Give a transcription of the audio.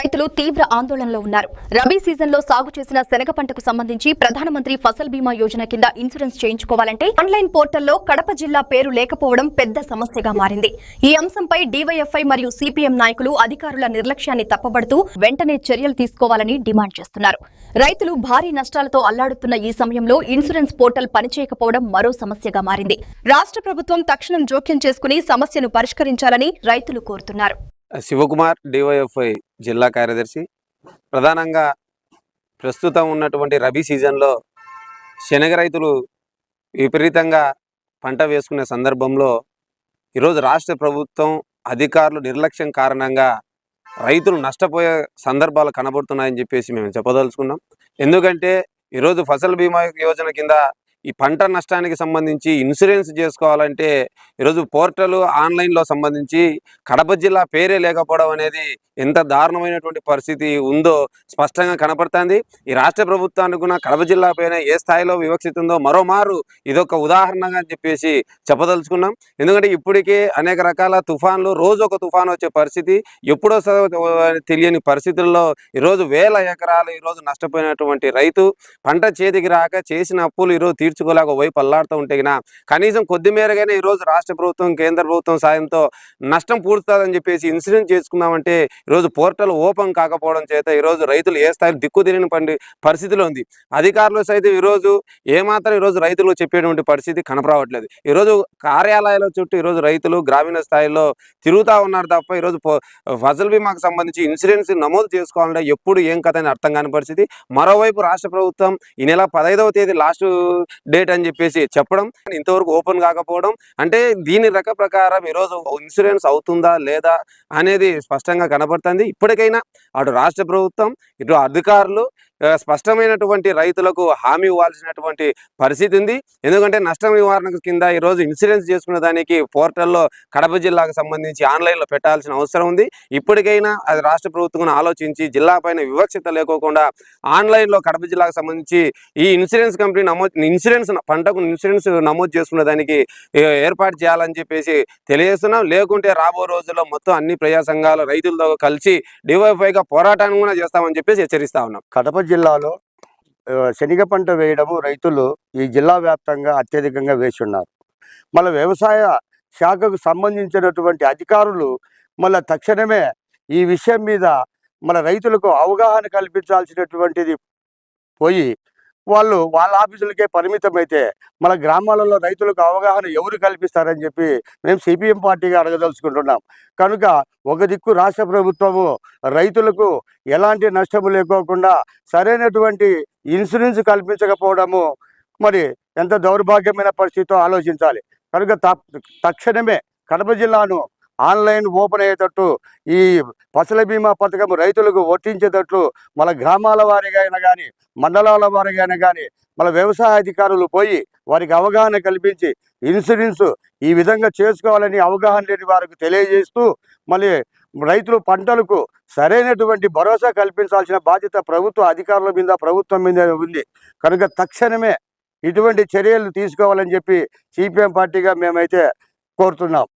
రైతులు తీవ్ర ఆందోళనలో ఉన్నారు. రబీ సీజన్లో సాగు చేసిన శనగ పంటకు సంబంధించి ప్రధానమంత్రి ఫసల్ బీమా యోజన కింద ఇన్సూరెన్స్ చేయించుకోవాలంటే ఆన్లైన్ పోర్టల్లో కడప జిల్లా పేరు లేకపోవడం పెద్ద సమస్యగా మారింది. ఈ అంశంపై డీవైఎఫ్ఐ మరియు సిపిఎం నాయకులు అధికారుల నిర్లక్ష్యాన్ని తప్పుబడుతూ వెంటనే చర్యలు తీసుకోవాలని డిమాండ్ చేస్తున్నారు. రైతులు భారీ నష్టాలతో అల్లాడుతున్న ఈ సమయంలో ఇన్సూరెన్స్ పోర్టల్ పనిచేయకపోవడం మరో సమస్యగా మారింది. రాష్ట్ర ప్రభుత్వం తక్షణం జోక్యం చేసుకుని సమస్యను పరిష్కరించాలని రైతులు కోరుతున్నారు. శివకుమార్, డివైఎఫ్ఐ జిల్లా కార్యదర్శి. ప్రధానంగా ప్రస్తుతం ఉన్నటువంటి రబీ సీజన్లో శనగ రైతులు విపరీతంగా పంట వేసుకునే సందర్భంలో ఈరోజు రాష్ట్ర ప్రభుత్వం అధికారులు నిర్లక్ష్యం కారణంగా రైతులు నష్టపోయే సందర్భాలు కనబడుతున్నాయని చెప్పేసి మేము చెప్పదలుచుకున్నాం. ఎందుకంటే ఈరోజు ఫసల్ బీమా యోజన కింద ఈ పంట నష్టానికి సంబంధించి ఇన్సూరెన్స్ చేసుకోవాలంటే ఈరోజు పోర్టల్ ఆన్లైన్లో సంబంధించి కడప జిల్లా పేరే లేకపోవడం అనేది ఎంత దారుణమైనటువంటి పరిస్థితి ఉందో స్పష్టంగా కనపడుతుంది. ఈ రాష్ట్ర ప్రభుత్వానికి కూడా కడప జిల్లా పైన ఏ స్థాయిలో వివక్షత ఉందో మరోమారు ఇదొక ఉదాహరణగా చెప్పేసి చెప్పదలుచుకున్నాం. ఎందుకంటే ఇప్పటికే అనేక రకాల తుఫాన్లు, రోజు ఒక తుఫాన్ వచ్చే పరిస్థితి, ఎప్పుడో తెలియని పరిస్థితుల్లో ఈరోజు వేల ఎకరాలు ఈరోజు నష్టపోయినటువంటి రైతు పంట చేతికి రాక చేసిన అప్పులు ఈరోజు తీర్చుకోలేక వైపు అల్లాడుతూ ఉంటే కనీసం కొద్ది మేరగానే ఈరోజు రాష్ట్ర ప్రభుత్వం, కేంద్ర ప్రభుత్వం సాయంతో నష్టం పూడుతుందని చెప్పేసి ఇన్సూరెన్స్ చేసుకుందామంటే ఈరోజు పోర్టల్ ఓపెన్ కాకపోవడం చేత ఈరోజు రైతులు ఏ స్థాయిలో దిక్కుదిరిని పరిస్థితిలో ఉంది. అధికారులు సైతం ఈరోజు ఏమాత్రం ఈరోజు రైతులు చెప్పేటువంటి పరిస్థితి కనపడవట్లేదు. ఈరోజు కార్యాలయాల చుట్టూ ఈరోజు రైతులు గ్రామీణ స్థాయిలో తిరుగుతూ ఉన్నారు తప్ప ఈరోజు ఫసల్ బీమాకు సంబంధించి ఇన్సూరెన్స్ నమోదు చేసుకోవాలంటే ఎప్పుడు ఏం కథ అని అర్థం కాని పరిస్థితి. మరోవైపు రాష్ట్ర ప్రభుత్వం ఈ నెల 15వ తేదీ లాస్ట్ డేట్ అని చెప్పేసి చెప్పడం, ఇంతవరకు ఓపెన్ కాకపోవడం అంటే దీని ప్రకారం ఈరోజు ఇన్సూరెన్స్ అవుతుందా లేదా అనేది స్పష్టంగా కనబడుతుంది. ఇప్పటికైనా అటు రాష్ట్ర ప్రభుత్వం, ఇటు అధికారులు స్పష్టమైనటువంటి రైతులకు హామీ ఇవ్వాల్సినటువంటి పరిస్థితి ఉంది. ఎందుకంటే నష్టం నివారణ కింద ఈరోజు ఇన్సూరెన్స్ చేసుకునే దానికి పోర్టల్లో కడప జిల్లాకు సంబంధించి ఆన్లైన్లో పెట్టాల్సిన అవసరం ఉంది. ఇప్పటికైనా అది రాష్ట్ర ప్రభుత్వం ఆలోచించి జిల్లా పైన వివక్షత లేకోకుండా ఆన్లైన్లో కడప జిల్లాకు సంబంధించి ఈ ఇన్సూరెన్స్ కంపెనీ పంటకు ఇన్సూరెన్స్ నమోదు చేసుకునే దానికి ఏర్పాటు చేయాలని చెప్పేసి తెలియజేస్తున్నాం. లేకుంటే రాబో రోజుల్లో మొత్తం అన్ని ప్రజా సంఘాలు రైతులతో కలిసి డివైఎఫ్ఐగా పోరాటాన్ని కూడా చేస్తామని చెప్పేసి హెచ్చరిస్తా ఉన్నాం. కడప జిల్లాలో శనగ పంట వేయడము రైతులు ఈ జిల్లా వ్యాప్తంగా అత్యధికంగా వేసి ఉన్నారు. మళ్ళీ వ్యవసాయ శాఖకు సంబంధించినటువంటి అధికారులు మళ్ళీ తక్షణమే ఈ విషయం మీద మన రైతులకు అవగాహన కల్పించాల్సినటువంటిది పోయి వాళ్ళు వాళ్ళ ఆఫీసులకే పరిమితమైతే మన గ్రామాలలో రైతులకు అవగాహన ఎవరు కల్పిస్తారని చెప్పి మేము సిపిఎం పార్టీగా అడగదలుచుకుంటున్నాం. కనుక ఒక దిక్కు రాష్ట్ర ప్రభుత్వము రైతులకు ఎలాంటి నష్టము లేకోకుండా సరైనటువంటి ఇన్సూరెన్స్ కల్పించకపోవడము మరి ఎంత దౌర్భాగ్యమైన పరిస్థితితో ఆలోచించాలి. కనుక తక్షణమే కడప జిల్లాను ఆన్లైన్ ఓపెన్ అయ్యేటట్టు ఈ ఫసల బీమా పథకం రైతులకు వర్తించేటట్లు మన గ్రామాల వారిగా అయినా కానీ, మండలాల వారిగా అయినా కానీ మన వ్యవసాయ అధికారులు పోయి వారికి అవగాహన కల్పించి ఇన్సూరెన్స్ ఈ విధంగా చేసుకోవాలని అవగాహన లేని వారికి తెలియజేస్తూ మళ్ళీ రైతులు పంటలకు సరైనటువంటి భరోసా కల్పించాల్సిన బాధ్యత ప్రభుత్వ అధికారుల మీద, ప్రభుత్వం మీద ఉంది. కనుక తక్షణమే ఇటువంటి చర్యలు తీసుకోవాలని చెప్పి సిపిఎం పార్టీగా మేమైతే కోరుతున్నాం.